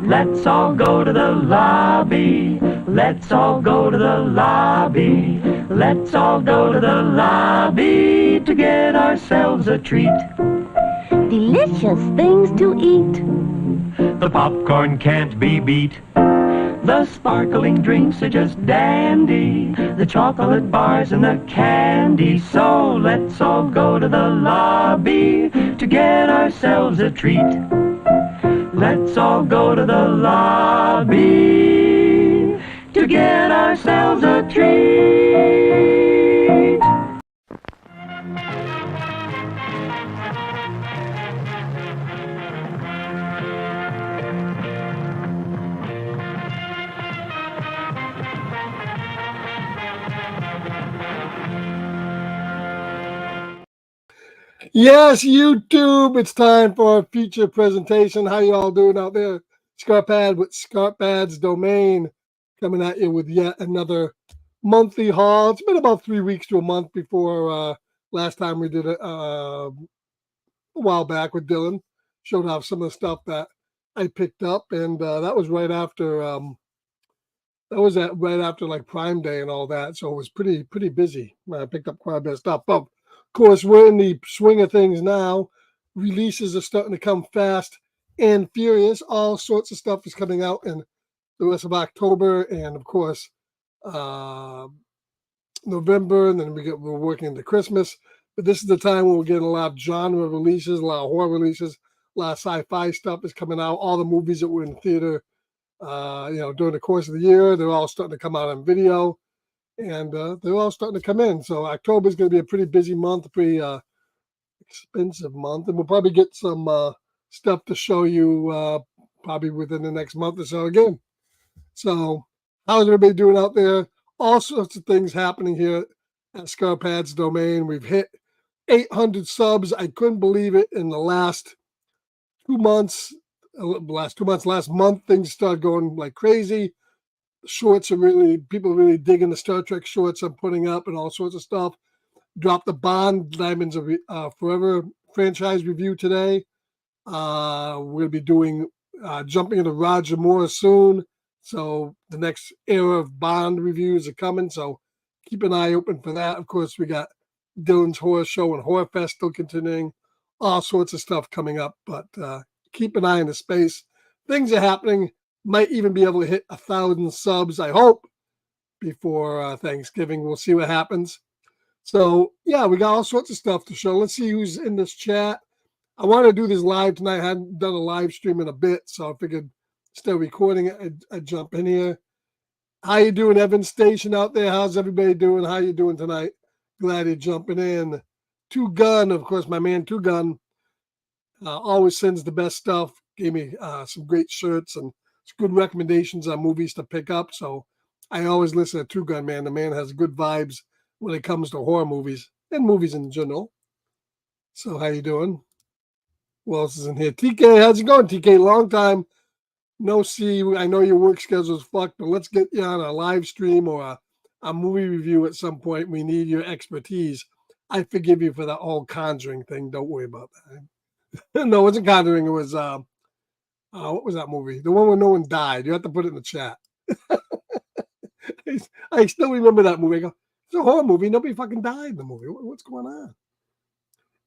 Let's all go to the lobby. Let's all go to the lobby. Let's all go to the lobby to get ourselves a treat. Delicious things to eat. The popcorn can't be beat. The sparkling drinks are just dandy. The chocolate bars and the candy. So let's all go to the lobby to get ourselves a treat. Let's all go to the lobby to get ourselves a treat. Yes, YouTube, it's time for a feature presentation. How you all doing out there? Scarpad with Scarpad's Domain coming at you with yet another monthly haul. It's been about 3 weeks to a month before last time we did it a while back with Dylan. Showed off some of the stuff that I picked up, and that was right after right after like Prime Day and all that. So it was pretty busy. I picked up quite a bit of stuff. But of course, we're in the swing of things now. Releases are starting to come fast and furious. All sorts of stuff is coming out in the rest of October, and of course, November. And then we're working into Christmas. But this is the time when we're getting a lot of genre releases, a lot of horror releases, a lot of sci-fi stuff is coming out. All the movies that were in theater, during the course of the year, they're all starting to come out on video. And they're all starting to come in. So October is going to be a pretty busy month, a pretty expensive month. And we'll probably get some stuff to show you probably within the next month or so again. So how's everybody doing out there? All sorts of things happening here at Scarpad's Domain. We've hit 800 subs. I couldn't believe it. In the last 2 months, last month, things started going like crazy. Shorts are people really digging the Star Trek shorts I'm putting up and all sorts of stuff. Dropped the Bond Diamonds of Forever franchise review today. We're going to be doing jumping into Roger Moore soon. So the next era of Bond reviews are coming. So keep an eye open for that. Of course, we got Dylan's Horror Show and Horror Fest still continuing. All sorts of stuff coming up. But keep an eye on the space. Things are happening. Might even be able to hit 1,000 subs, I hope, before Thanksgiving. We'll see what happens. So, yeah, we got all sorts of stuff to show. Let's see who's in this chat. I want to do this live tonight. I hadn't done a live stream in a bit, so I figured instead of recording it, I'd jump in here. How you doing, Evan Station out there? How's everybody doing? How you doing tonight? Glad you're jumping in. Two Gun, of course, my man Two Gun always sends the best stuff. Gave me some great shirts and good recommendations on movies to pick up. So I always listen to Two Gun Man. The man has good vibes when it comes to horror movies and movies in general. So how you doing? Who else is in here? TK, how's it going, TK? Long time no see. I know your work schedule's fucked, but let's get you on a live stream or a movie review at some point. We need your expertise. I forgive you for that whole Conjuring thing. Don't worry about that. No, it wasn't Conjuring. It was what was that movie? The one where no one died. You have to put it in the chat. I still remember that movie. I go, it's a horror movie. Nobody fucking died in the movie. What's going on?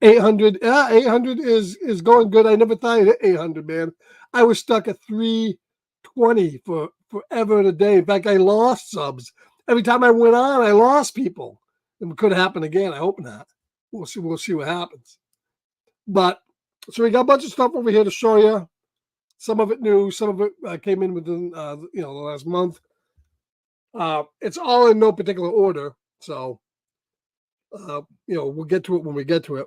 800. Yeah, 800 is going good. I never thought I'd hit 800, man. I was stuck at 320 for forever and a day. In fact, I lost subs. Every time I went on, I lost people. It could happen again. I hope not. We'll see what happens. But so we got a bunch of stuff over here to show you. Some of it new, some of it came in within the last month. It's all in no particular order, so we'll get to it when we get to it.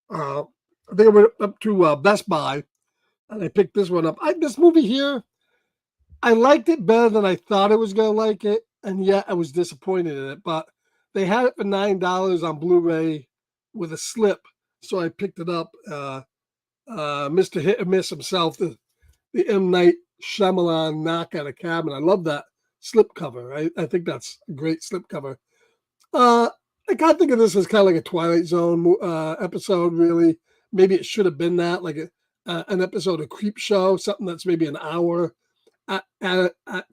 I think I went up to Best Buy, and I picked this one up. This movie here, I liked it better than I thought I was going to like it, and yet I was disappointed in it. But they had it for $9 on Blu-ray with a slip, so I picked it up. Mr. Hit or Miss himself, the M. Night Shyamalan Knock at a Cabin. I love that slip cover. I think that's a great slip cover. I kind of think of this as kind of like a Twilight Zone episode, really. Maybe it should have been that. Like an episode of Creep Show, something that's maybe an hour. At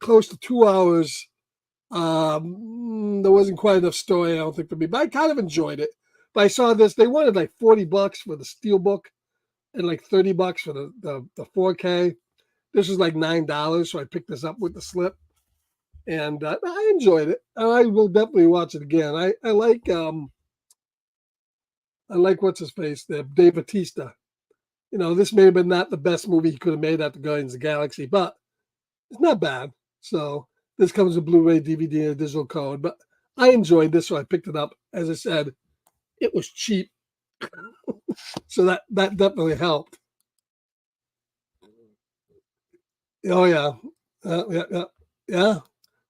close to 2 hours, there wasn't quite enough story, I don't think, for me, but I kind of enjoyed it. But I saw this, they wanted like $40 for the Steelbook and like $30 for the 4K. This was like $9, so I picked this up with the slip, and I enjoyed it. I will definitely watch it again. I like what's his face there, Dave Bautista. This may have been not the best movie he could have made after Guardians of the Galaxy, but it's not bad. So this comes with Blu-ray, DVD, and a digital code. But I enjoyed this, so I picked it up. As I said, it was cheap, so that definitely helped. Oh yeah, yeah.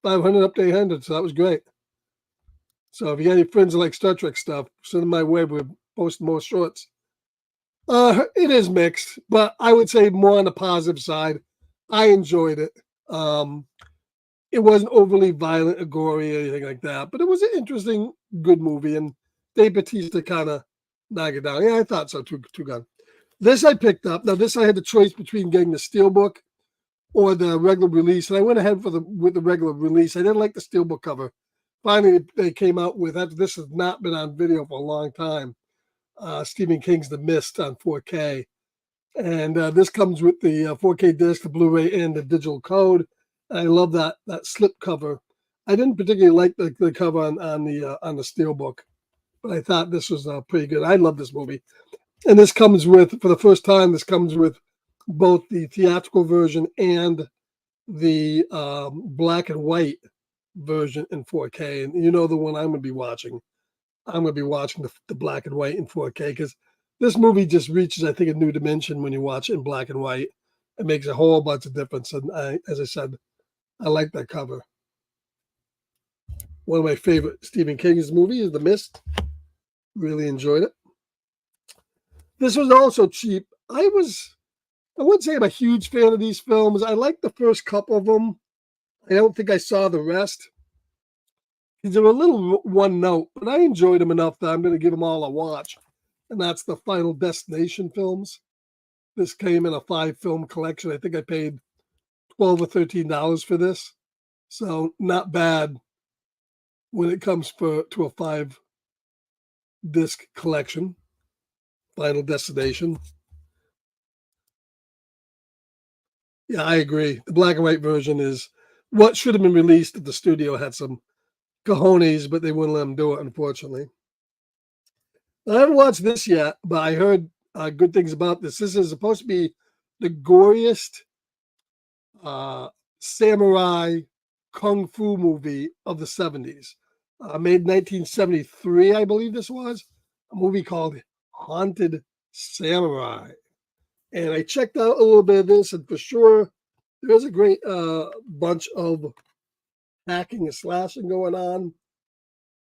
500 up to 800, so that was great. So if you got any friends that like Star Trek stuff, send them my way. We're posting more shorts. It is mixed, but I would say more on the positive side. I enjoyed it. It wasn't overly violent or gory or anything like that, but it was an interesting, good movie, and Dave Bautista kind of knocked it down. Yeah, I thought so too. Gun. This I picked up. Now this I had the choice between getting the Steelbook or the regular release, and I went ahead with the regular release. I didn't like the Steelbook cover. Finally, they came out with that. This has not been on video for a long time. Stephen King's The Mist on 4K. And this comes with the 4K disc, the Blu-ray, and the digital code. And I love that slip cover. I didn't particularly like the cover on the Steelbook, but I thought this was pretty good. I love this movie. And this comes with, for the first time, this comes with both the theatrical version and the black and white version in 4K. And the one I'm going to be watching. I'm going to be watching the black and white in 4K because this movie just reaches, I think, a new dimension when you watch it in black and white. It makes a whole bunch of difference. And as I said, I like that cover. One of my favorite Stephen King's movies is The Mist. Really enjoyed it. This was also cheap. I wouldn't say I'm a huge fan of these films. I like the first couple of them. I don't think I saw the rest. They were a little one note, but I enjoyed them enough that I'm going to give them all a watch. And that's the Final Destination films. This came in a 5-film collection. I think I paid $12 or $13 for this. So not bad when it comes to a 5-disc collection. Final Destination. Yeah, I agree. The black and white version is what should have been released if the studio had some cojones, but they wouldn't let them do it, unfortunately. I haven't watched this yet, but I heard good things about this. This is supposed to be the goriest samurai kung fu movie of the 70s. Made in 1973, I believe this was. A movie called Haunted Samurai. And I checked out a little bit of this, and for sure, there's a great bunch of hacking and slashing going on.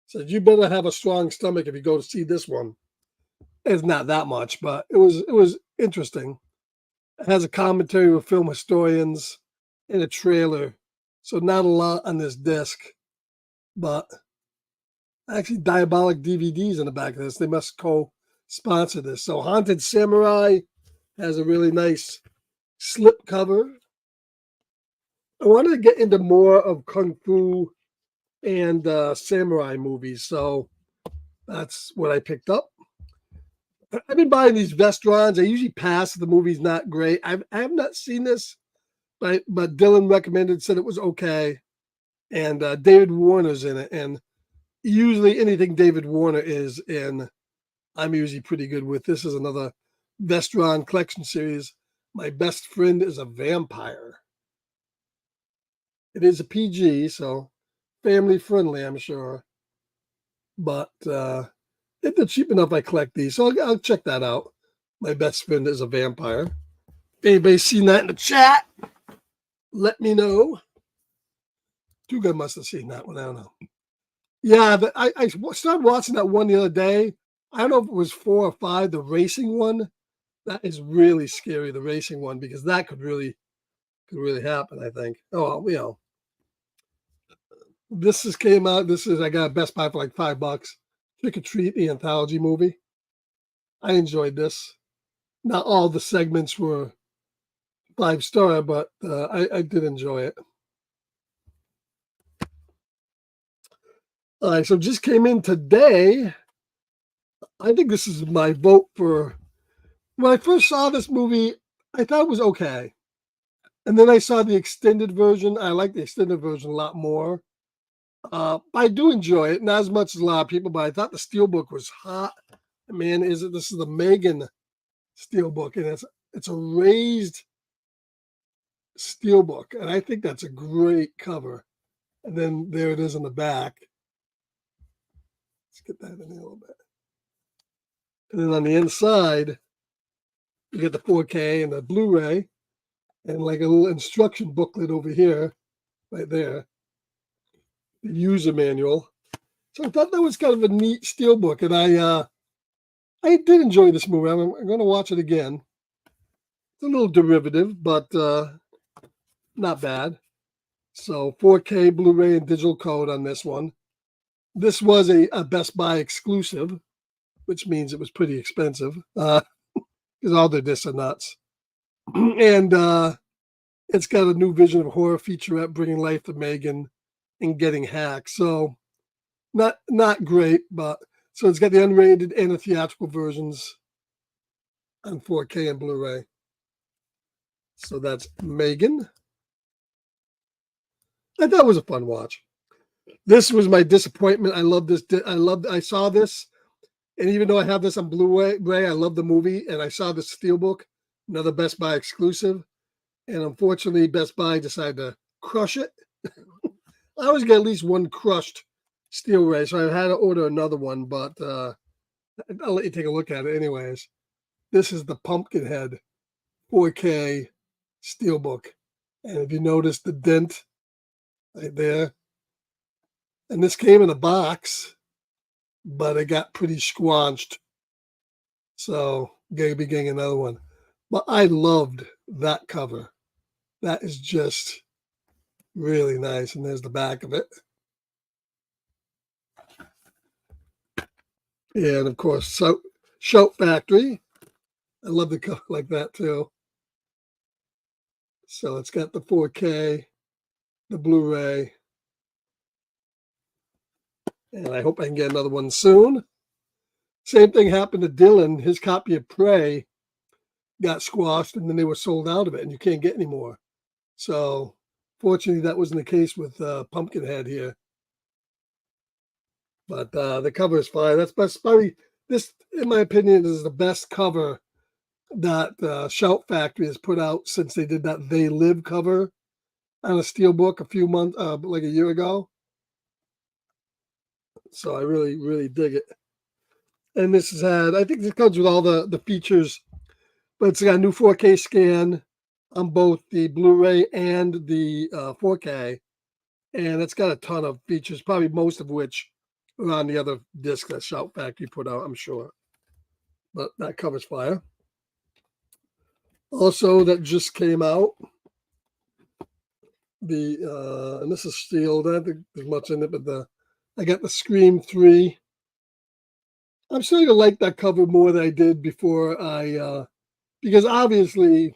So you better have a strong stomach if you go to see this one. It's not that much, but it was interesting. It has a commentary with film historians and a trailer. So not a lot on this disc, but actually Diabolic DVDs in the back of this. They must co-sponsor this. So Haunted Samurai has a really nice slip cover. I wanted to get into more of kung fu and samurai movies, so that's what I picked up. I've been buying these Vestrons. I usually pass if the movie's not great. I have not seen this, but Dylan recommended, said it was okay, and David Warner's in it, and usually anything David Warner is in, I'm usually pretty good with. This is another Vestron collection series. My Best Friend is a Vampire. It is a PG, so family friendly, I'm sure. But if they're cheap enough, I collect these. So I'll check that out. My Best Friend is a Vampire. If anybody's seen that in the chat, let me know. Too Good must have seen that one. I don't know. Yeah, I started watching that one the other day. I don't know if it was 4 or 5, the racing one. That is really scary, the racing one, because that could really happen, I think. Oh, well, this came out. I got at Best Buy for like $5. Trick or Treat, the anthology movie. I enjoyed this. Not all the segments were 5-star, but I did enjoy it. All right, so just came in today. I think this is my vote for. When I first saw this movie, I thought it was okay. And then I saw the extended version. I like the extended version a lot more. I do enjoy it, not as much as a lot of people, but I thought the Steelbook was hot. Man, this is the Megan Steelbook, and it's a raised Steelbook, and I think that's a great cover. And then there it is in the back. Let's get that in there a little bit. And then on the inside, you get the 4K and the Blu-ray, and like a little instruction booklet over here, right there, the user manual. So I thought that was kind of a neat Steelbook, and I did enjoy this movie. I'm going to watch it again. It's a little derivative, but not bad. So 4K Blu-ray and digital code on this one. This was a Best Buy exclusive, which means it was pretty expensive because all their discs are nuts. And it's got a new Vision of Horror featurette bringing life to Megan and getting hacked. So not great, but so it's got the unrated and the theatrical versions on 4K and Blu-ray. So that's Megan. I thought it was a fun watch. This was my disappointment. I love this. I saw this, and even though I have this on Blu-ray, I love the movie, and I saw the Steelbook, another Best Buy exclusive, and unfortunately, Best Buy decided to crush it. I always get at least one crushed Steel Ray, so I had to order another one, but I'll let you take a look at it anyways. This is the Pumpkinhead 4K Steelbook, and if you notice the dent right there, and this came in a box, but it got pretty squanched, so gonna be getting another one. But I loved that cover. That is just really nice, and there's the back of it. And of course, Shout Factory. I love the cover like that too. So it's got the 4K, the Blu-ray, and I hope I can get another one soon. Same thing happened to Dylan. His copy of Prey got squashed, and then they were sold out of it, and you can't get any more. So fortunately, that wasn't the case with Pumpkinhead here. But the cover is fine. That's probably this, in my opinion, is the best cover that Shout Factory has put out since they did that They Live cover on a Steelbook a few months, like a year ago. So I really, really dig it. And this has had, I think this comes with all the features, but it's got a new 4K scan on both the Blu-ray and the 4K. And it's got a ton of features, probably most of which are on the other disc that Shout Factory put out, I'm sure. But that covers fire. Also, that just came out, and this is sealed. I don't think there's much in it, but I got the Scream 3. I'm starting to like that cover more than I did before because obviously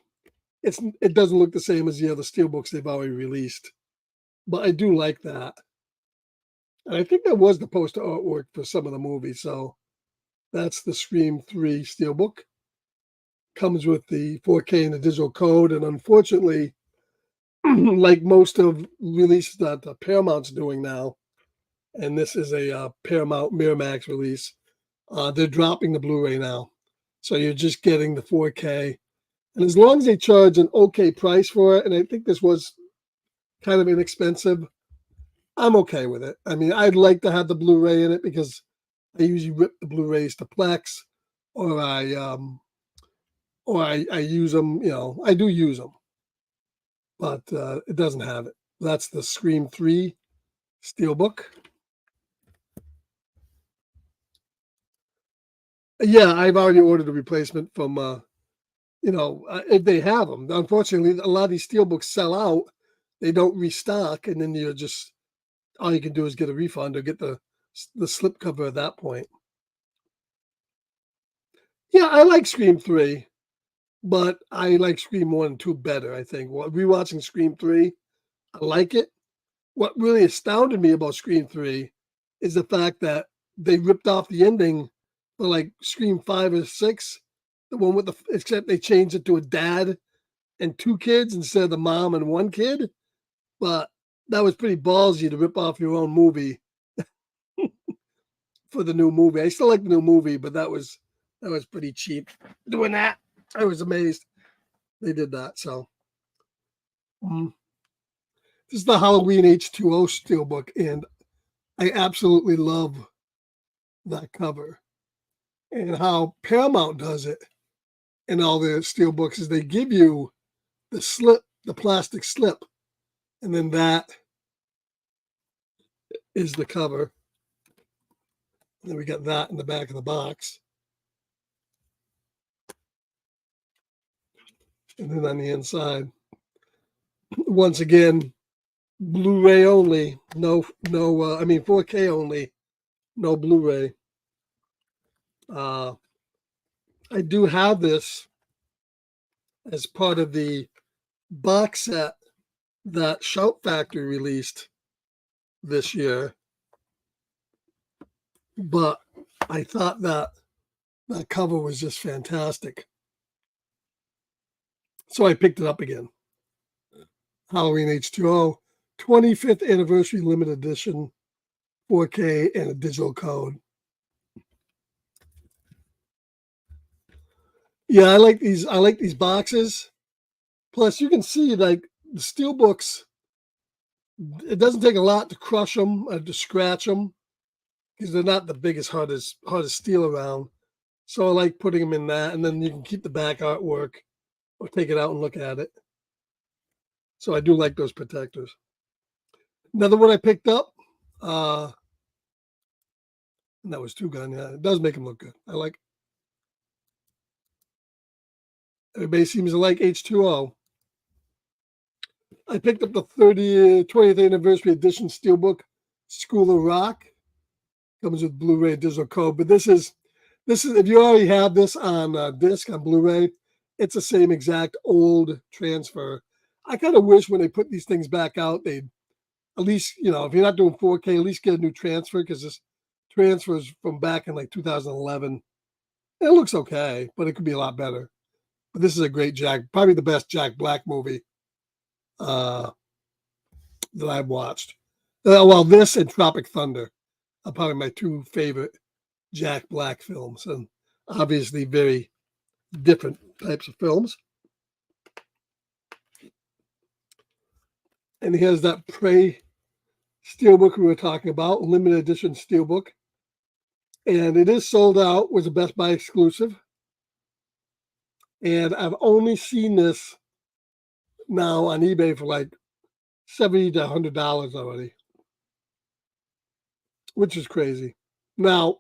it doesn't look the same as the other Steelbooks they've already released. But I do like that. And I think that was the poster artwork for some of the movies. So that's the Scream 3 Steelbook. Comes with the 4K and the digital code. And unfortunately, like most of releases that Paramount's doing now, and this is a Paramount Miramax release, they're dropping the Blu-ray now. So you're just getting the 4K. And as long as they charge an okay price for it, and I think this was kind of inexpensive, I'm okay with it. I mean, I'd like to have the Blu-ray in it because I usually rip the Blu-rays to Plex, or I use them. You know, I do use them, but it doesn't have it. That's the Scream 3 Steelbook. Yeah, I've already ordered a replacement from, if they have them. Unfortunately, a lot of these Steelbooks sell out. They don't restock, and then you're just, all you can do is get a refund or get the slipcover at that point. Yeah, I like Scream 3. but I like Scream 1 and 2 better, I think. Well, rewatching Scream 3, I like it. What really astounded me about Scream 3 is the fact that they ripped off the ending for like Scream 5 or 6, the one with the, except they changed it to a dad and 2 kids instead of the mom and 1 kid. But that was pretty ballsy to rip off your own movie for the new movie. I still like the new movie, but that was pretty cheap doing that. I was amazed they did that. So this is the Halloween H2O steelbook, and I absolutely love that cover. And how Paramount does it in all their steelbooks is they give you the slip, the plastic slip, and then that is the cover. And then we got that in the back of the box. And then on the inside, once again, Blu-ray only, no, 4K only, no Blu-ray. I do have this as part of the box set that Shout Factory released this year, but I thought that cover was just fantastic, so I picked it up again. Halloween H2O, 25th anniversary limited edition, 4K and a digital code. Yeah, I like these boxes. Plus, you can see like the steel books. It doesn't take a lot to crush them or to scratch them because they're not the biggest, hardest steel around. So I like putting them in that, and then you can keep the back artwork or take it out and look at it. So I do like those protectors. Another one I picked up, and that was Two Gun. Yeah, it does make them look good. I like. Everybody seems to like H2O. I picked up the 20th anniversary edition steelbook, School of Rock. Comes with Blu-ray digital code, but this is if you already have this on disc on Blu-ray, it's the same exact old transfer. I kind of wish when they put these things back out, they'd at least, if you're not doing 4K, at least get a new transfer, because this transfer is from back in like 2011. It looks okay, but it could be a lot better. But this is a great probably the best Jack Black movie that I've watched. Well, this and Tropic Thunder are probably my 2 favorite Jack Black films, and obviously very different types of films. And here's that Prey steelbook we were talking about, limited edition steelbook. And it is sold out, was a Best Buy exclusive. And I've only seen this now on eBay for like $70 to $100 already, which is crazy. Now,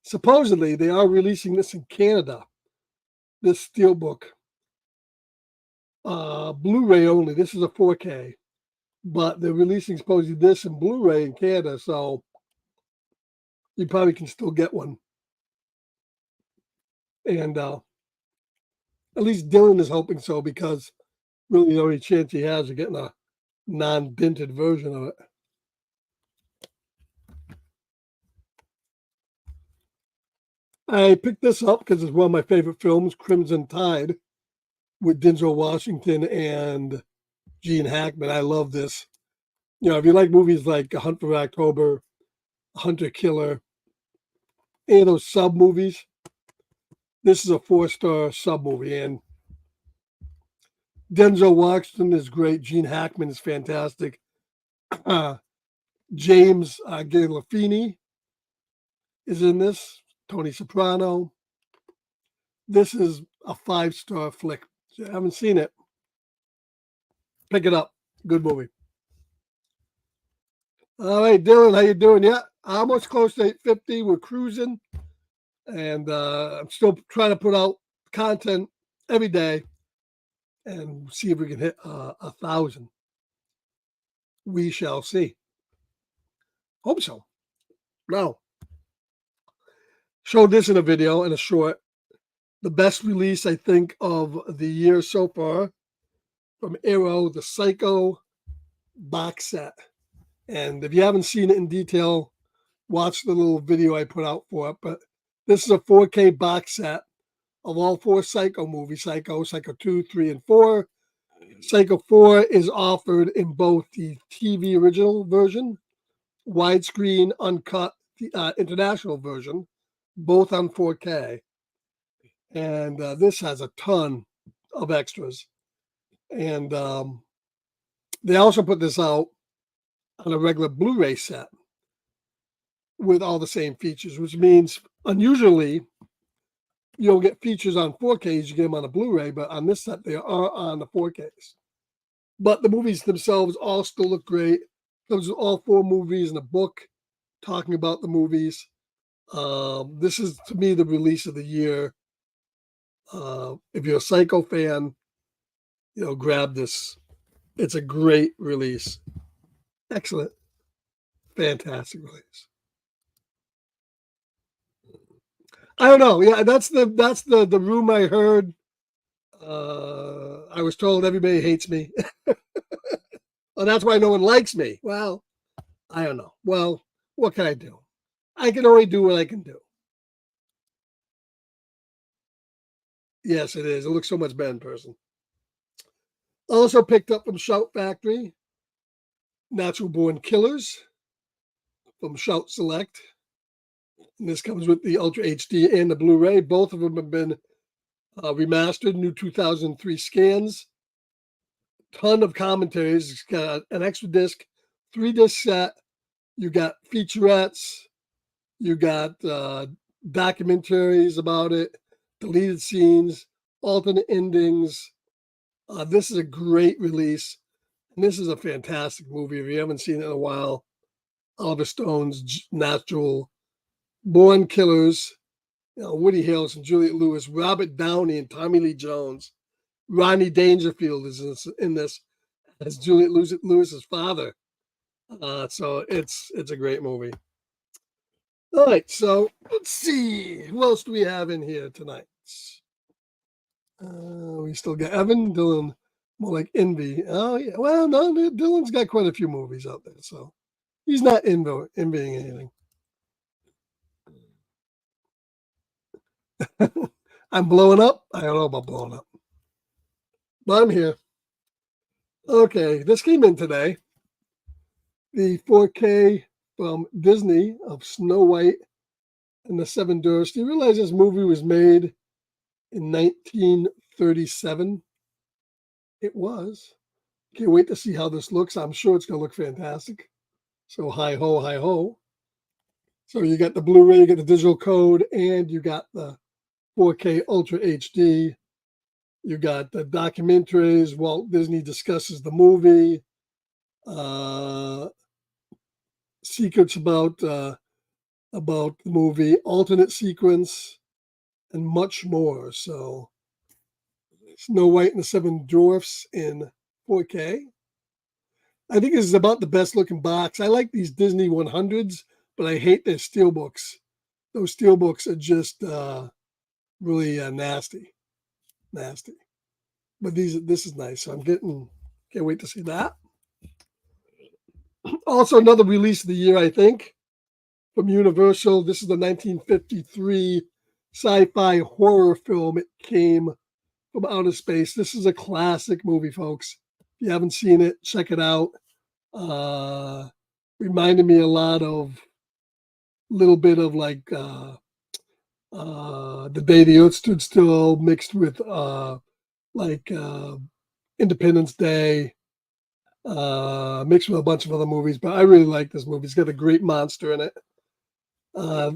supposedly they are releasing this in Canada, this steelbook. Blu-ray only. This is a 4K, but they're releasing supposedly this in Blu-ray in Canada, so you probably can still get one. And at least Dylan is hoping so, because really the only chance he has of getting a non-dented version of it. I picked this up because it's one of my favorite films, Crimson Tide, with Denzel Washington and Gene Hackman. I love this. If you like movies like A Hunt for October, Hunter Killer, any of those sub movies, this is a 4-star sub movie. And Denzel Washington is great. Gene Hackman is fantastic. James Gandolfini is in this. Tony Soprano. This is a 5-star flick. If you haven't seen it, pick it up. Good movie. All right, Dylan, how you doing? Yeah, almost close to 850. We're cruising, and I'm still trying to put out content every day and see if we can hit 1,000. We shall see. Hope so. Now, showed this in a video, in a short. the best release, I think, of the year so far from Arrow, the Psycho box set. And if you haven't seen it in detail, watch the little video I put out for it. But this is a 4K box set of all 4 Psycho movies: Psycho, Psycho 2, 3, and 4. Psycho 4 is offered in both the TV original version, widescreen, uncut, international version, both on 4K. And this has a ton of extras. And they also put this out on a regular Blu ray set with all the same features, which means unusually you don't get features on 4Ks, you get them on a Blu ray, but on this set, they are on the 4Ks. But the movies themselves all still look great. Comes with all 4 movies and a book talking about the movies. This is, to me, the release of the year. If you're a Psycho fan, grab this. It's a great release. Excellent. Fantastic release. I don't know. Yeah, that's the room I heard. I was told everybody hates me. Well, that's why no one likes me. Well, I don't know. Well, what can I do? I can only do what I can do. Yes, it is. It looks so much better in person. Also picked up from Shout Factory, Natural Born Killers from Shout Select. And this comes with the Ultra HD and the Blu ray. Both of them have been remastered, new 2003 scans. Ton of commentaries. It's got an extra disc, 3-disc set. You got featurettes. You got documentaries about it, deleted scenes, alternate endings. This is a great release. And this is a fantastic movie. If you haven't seen it in a while, Oliver Stone's Natural Born Killers, Woody Harrelson, Juliette Lewis, Robert Downey, and Tommy Lee Jones. Rodney Dangerfield is in this as Juliette Lewis's father. So it's a great movie. All right, so let's see. Who else do we have in here tonight? We still got Evan, Dylan, more like Envy. Oh, yeah. Well, no, Dylan's got quite a few movies out there, so he's not envying anything. I'm blowing up. I don't know about blowing up, but I'm here. Okay, this came in today. The 4K from Disney of Snow White and the Seven Dwarfs. Do you realize this movie was made in 1937? It was. Can't wait to see how this looks. I'm sure it's going to look fantastic. So hi ho, hi ho. So you got the Blu-ray, you got the digital code, and you got the 4K Ultra HD. You got the documentaries. Walt Disney discusses the movie. Secrets about the movie, alternate sequence, and much more. So Snow White and the Seven Dwarfs in 4K. I think this is about the best looking box. I like these Disney 100s, but I hate their steelbooks. Those steelbooks are just really nasty. But this is nice. So can't wait to see that. Also, another release of the year, I think, from Universal. This is the 1953 sci-fi horror film. It came from outer space. This is a classic movie, folks. If you haven't seen it, check it out. Reminded me a lot of little bit of like The Day the Earth Stood Still mixed with Independence Day, mixed with a bunch of other movies. But I really like this movie. It's got a great monster in it.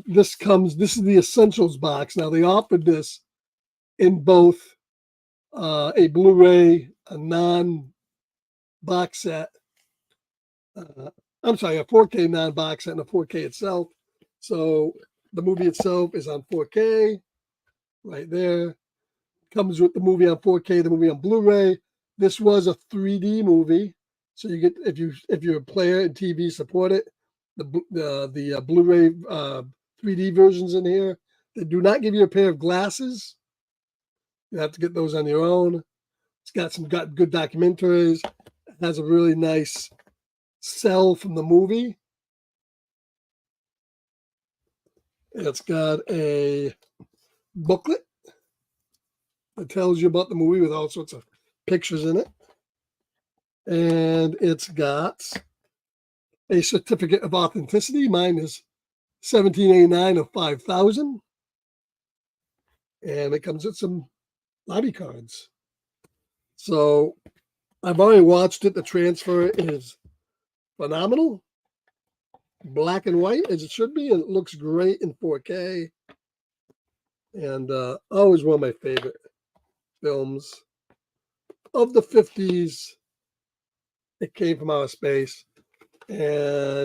This is the Essentials box. Now, they offered this in both a Blu-ray, a non-box set. I'm sorry, a 4K non-box set and a 4K itself. So the movie itself is on 4K, right there. Comes with the movie on 4K, the movie on Blu-ray. This was a 3D movie, so you get if you're a player and TV support it. The Blu-ray 3D versions in here. They do not give you a pair of glasses You have to get those on your own. It's got good documentaries. It has a really nice cell from the movie. It's got a booklet that tells you about the movie with all sorts of pictures in it. And it's got a certificate of authenticity. Mine is 1789 of 5,000. And it comes with some lobby cards. So I've already watched it. The transfer is phenomenal. Black and white as it should be, and it looks great in 4K. And always one of my favorite films of the 50s. It came from outer space, and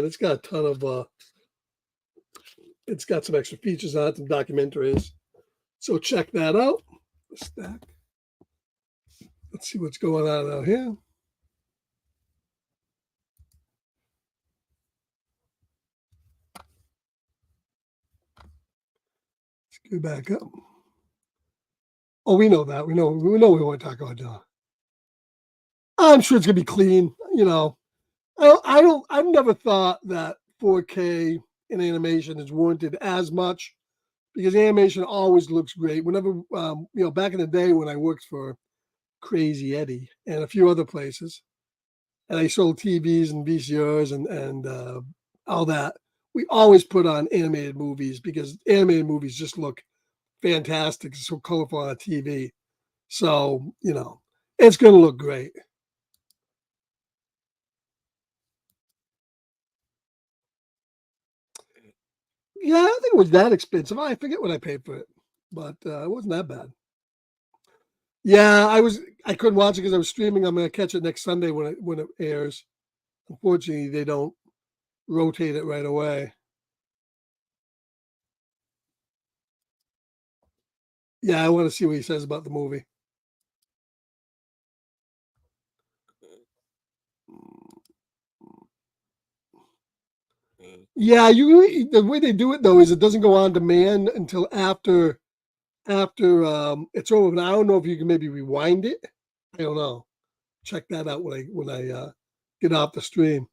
it's got a ton of it's got some extra features on it, some documentaries. So check that out. The stack. Let's see what's going on out here. Let's go back up. Oh, we know that. We know we want to talk about John. I'm sure it's gonna be clean. You know, I've never thought that 4K in animation is warranted as much because animation always looks great. Whenever, back in the day when I worked for Crazy Eddie and a few other places, and I sold TVs and VCRs and all that, we always put on animated movies because animated movies just look fantastic. It's so colorful on a TV. So, it's going to look great. Yeah, I don't think it was that expensive. I forget what I paid for it, but it wasn't that bad. Yeah, I couldn't watch it because I was streaming. I'm going to catch it next Sunday when it airs. Unfortunately, they don't rotate it right away. Yeah, I want to see what he says about the movie. Yeah, the way they do it though is it doesn't go on demand until after it's over. And I don't know if you can maybe rewind it. I don't know. Check that out when I get off the stream.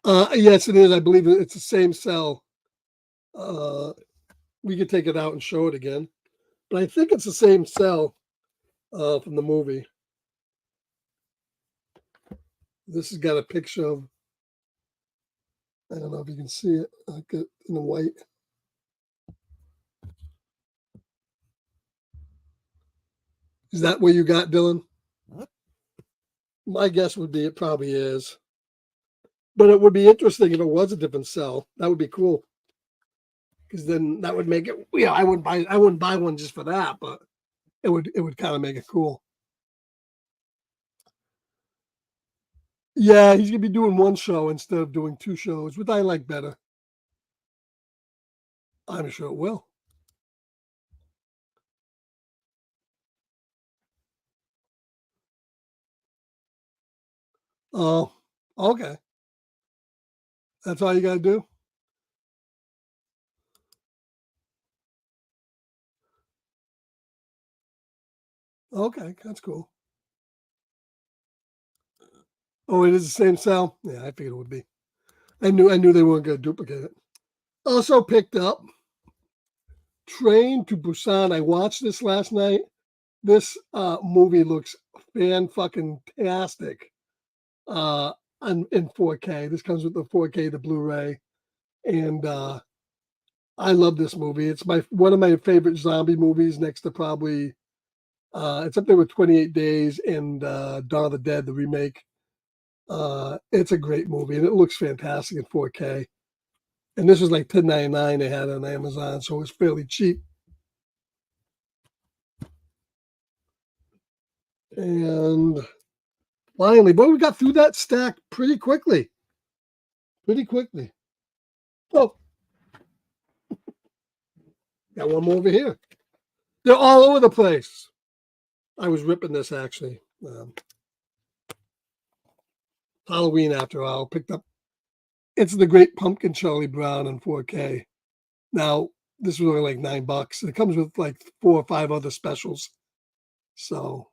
Yes, it is. I believe it's the same cell. We could take it out and show it again, but I think it's the same cell from the movie. This has got a picture of. I don't know if you can see it, like in the white. Is that what you got, Dylan? My guess would be it probably is. But it would be interesting if it was a different cell. That would be cool. Because then that would make it. Yeah, I wouldn't buy one just for that, but it would kind of make it cool. Yeah, he's gonna be doing one show instead of doing two shows, which I like better. I'm sure it will. Oh, okay. That's all you gotta do. Okay, that's cool. Oh, it is the same cell. Yeah, I figured it would be. I knew they weren't gonna duplicate it. Also picked up Train to Busan. I watched this last night. This movie looks fan-fucking-tastic in 4K. This comes with the 4K, the Blu Ray. And I love this movie. It's one of my favorite zombie movies next to probably, it's up there with 28 Days and Dawn of the Dead, the remake. It's a great movie, and it looks fantastic in 4K. And this was like $10.99 they had on Amazon, so it was fairly cheap. And finally, but we got through that stack pretty quickly. Pretty quickly. Oh, got one more over here. They're all over the place. I was ripping this actually. Halloween after all. Picked up It's the Great Pumpkin Charlie Brown in 4K. Now, this was only like $9. It comes with like 4 or 5 other specials. So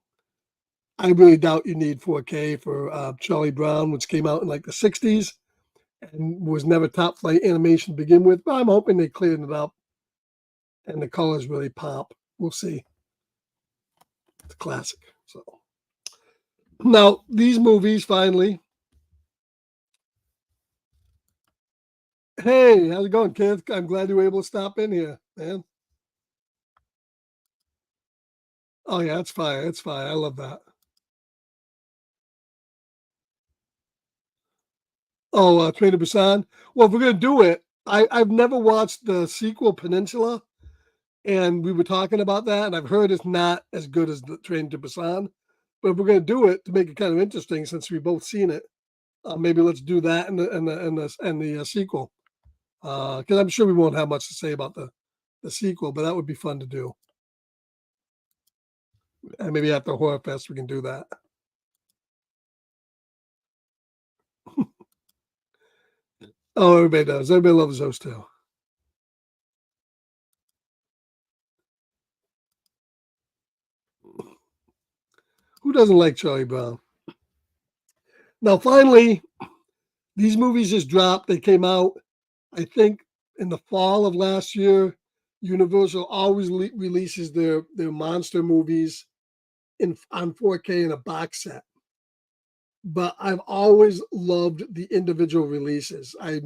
I really doubt you need 4K for Charlie Brown, which came out in like the 60s and was never top flight animation to begin with. But I'm hoping they cleared it up and the colors really pop. We'll see. It's a classic. So now these movies finally. Hey, how's it going, kids? I'm glad you were able to stop in here, man. Oh yeah, it's fine. It's fine. I love that. Oh, Train to Busan. Well, if we're gonna do it, I've never watched the sequel Peninsula, and we were talking about that, and I've heard it's not as good as the Train to Busan. But if we're gonna do it to make it kind of interesting, since we've both seen it, maybe let's do that and the sequel. Because I'm sure we won't have much to say about the sequel, but that would be fun to do. And maybe after Horror Fest we can do that. Oh, everybody does. Everybody loves those too. Who doesn't like Charlie Brown? Now, finally, these movies just dropped. They came out, I think, in the fall of last year. Universal always releases their monster movies on 4K in a box set. But I've always loved the individual releases. I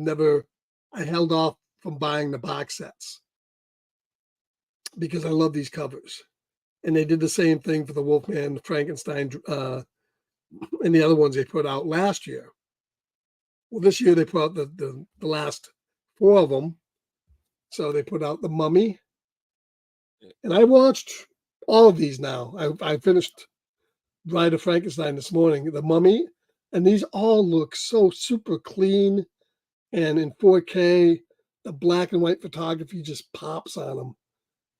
held off from buying the box sets because I love these covers. And they did the same thing for the Wolfman, Frankenstein, and the other ones they put out last year. Well, this year they put out the last 4 of them. So they put out The Mummy. And I watched all of these now. I finished Bride of Frankenstein this morning, The Mummy, and these all look so super clean. And in 4K, the black and white photography just pops on them.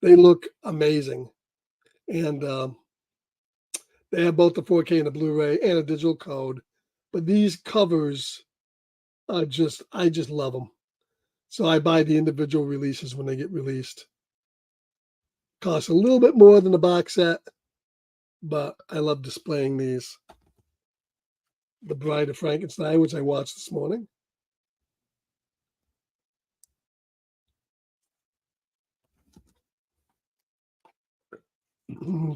They look amazing. And they have both the 4K and the Blu-ray and a digital code. But these covers are I just love them. So I buy the individual releases when they get released. Costs a little bit more than the box set, but I love displaying these. The Bride of Frankenstein, which I watched this morning.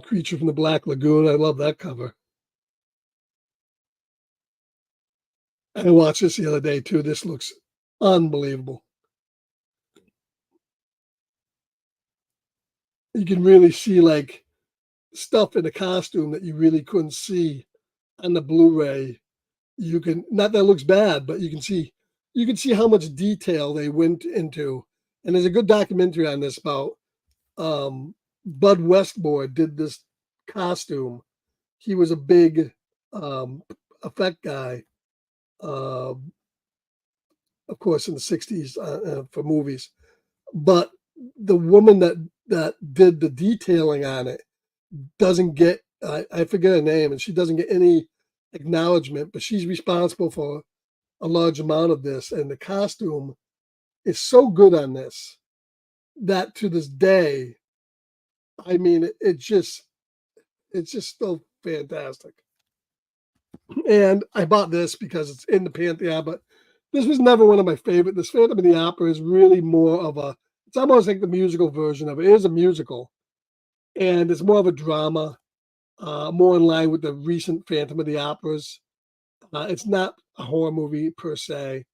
Creature from the Black Lagoon. I love that cover. I watched this the other day too. This looks unbelievable. You can really see like stuff in the costume that you really couldn't see on the Blu-ray. You can, not that it looks bad, but you can see how much detail they went into. And there's a good documentary on this about Bud Westmore did this costume. He was a big effect guy, of course, in the 60s for movies. But the woman that did the detailing on it doesn't get, I forget her name, and she doesn't get any acknowledgement, but she's responsible for a large amount of this. And the costume is so good on this that to this day, I mean, it's just still fantastic. And I bought this because it's in the Pantheon, but this was never one of my favorite. This Phantom of the Opera is really more of it's almost like the musical version of it. It is a musical, and it's more of a drama, more in line with the recent Phantom of the Operas. It's not a horror movie per se,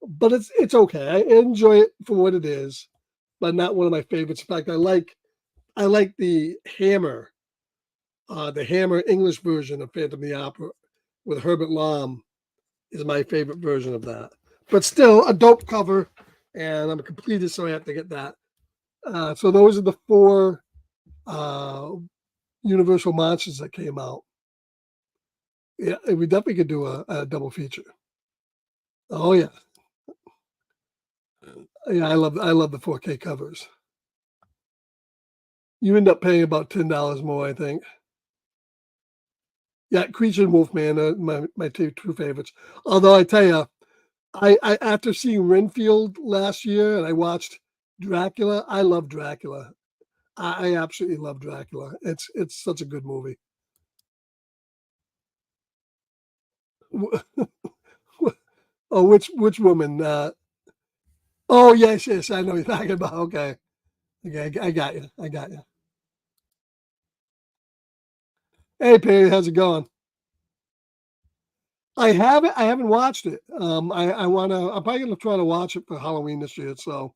but it's okay. I enjoy it for what it is, but not one of my favorites. In fact, I like the Hammer English version of Phantom of the Opera with Herbert Lom is my favorite version of that. But still a dope cover, and I'm a completist, so I have to get that. So those are the 4 Universal monsters that came out. Yeah, we definitely could do a double feature. Oh yeah. Yeah, I love the 4K covers. You end up paying about $10 more, I think. Yeah, Creature and Wolfman are my 2 favorites. Although I tell you, I after seeing Renfield last year and I watched Dracula, I love Dracula. I absolutely love Dracula. It's such a good movie. Oh, which woman? Oh yes, yes, I know what you're talking about. Okay, okay, I got you. I got you. Hey Perry, how's it going? I haven't watched it. I wanna. I'm probably gonna try to watch it for Halloween this year. So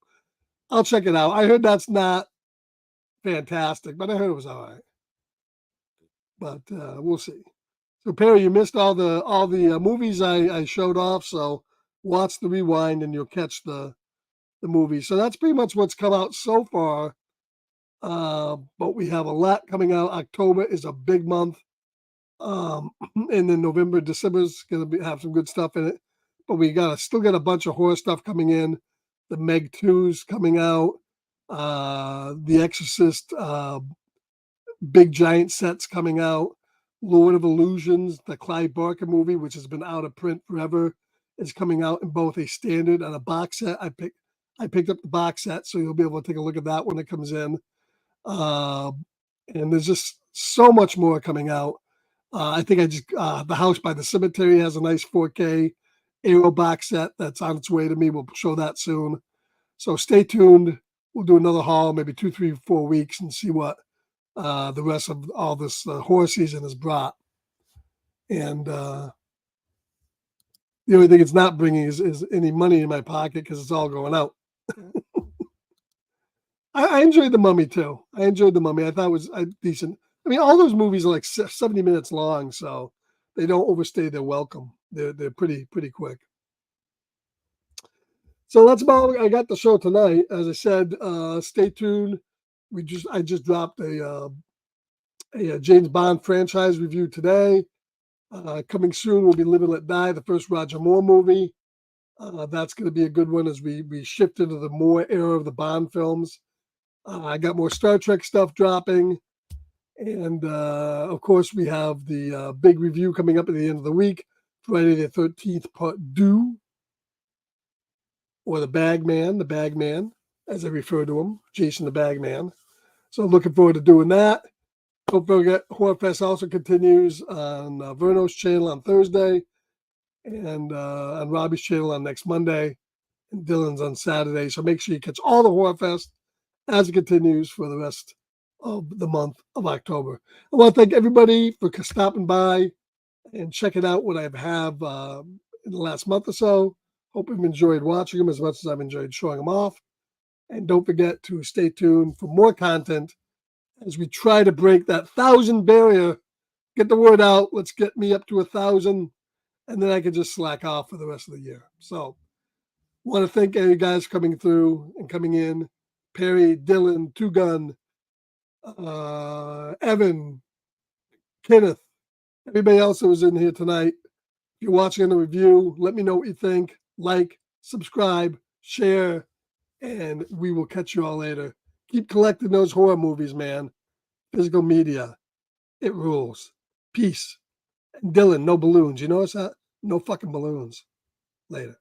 I'll check it out. I heard that's not fantastic, but I heard it was all right. But we'll see. So Perry, you missed all the movies I showed off. So watch the rewind and you'll catch the movie. So that's pretty much what's come out so far. But we have a lot coming out. October is a big month. And then November, December is going to have some good stuff in it. But we still got a bunch of horror stuff coming in. The Meg 2's coming out. The Exorcist big giant sets coming out. Lord of Illusions, the Clive Barker movie, which has been out of print forever, is coming out in both a standard and a box set. I picked up the box set, so you'll be able to take a look at that when it comes in. Uh, and there's just so much more coming out. I think The House by the Cemetery has a nice 4K Aero box set that's on its way to me. We'll show that soon. So stay tuned. We'll do another haul, maybe 2, 3, 4 weeks, and see what the rest of all this horror season has brought. And the only thing it's not bringing is any money in my pocket because it's all going out. I enjoyed The Mummy too. I enjoyed The Mummy. I thought it was decent. I mean, all those movies are like 70 minutes long, so they don't overstay their welcome. They're pretty quick. So that's about. I got the show tonight. As I said, stay tuned. I just dropped a James Bond franchise review today. Coming soon will be Live and Let Die, the first Roger Moore movie. That's going to be a good one as we shift into the Moore era of the Bond films. I got more Star Trek stuff dropping. And of course, we have the big review coming up at the end of the week, Friday the 13th, Part 2, or the Bagman, as I refer to him, Jason the Bagman. So looking forward to doing that. Don't forget, Horror Fest also continues on Verno's channel on Thursday and on Robbie's channel on next Monday and Dylan's on Saturday. So make sure you catch all the Horror Fest as it continues for the rest of the month of October. I want to thank everybody for stopping by and checking out what I have in the last month or so. Hope you've enjoyed watching them as much as I've enjoyed showing them off. And don't forget to stay tuned for more content as we try to break that 1,000 barrier. Get the word out. Let's get me up to 1,000, and then I can just slack off for the rest of the year. So want to thank you guys coming through and coming in. Perry, Dylan, Two Gun, Evan, Kenneth, everybody else that was in here tonight. If you're watching the review, let me know what you think. Like, subscribe, share, and we will catch you all later. Keep collecting those horror movies, man. Physical media. It rules. Peace. And Dylan, no balloons. You notice that? No fucking balloons. Later.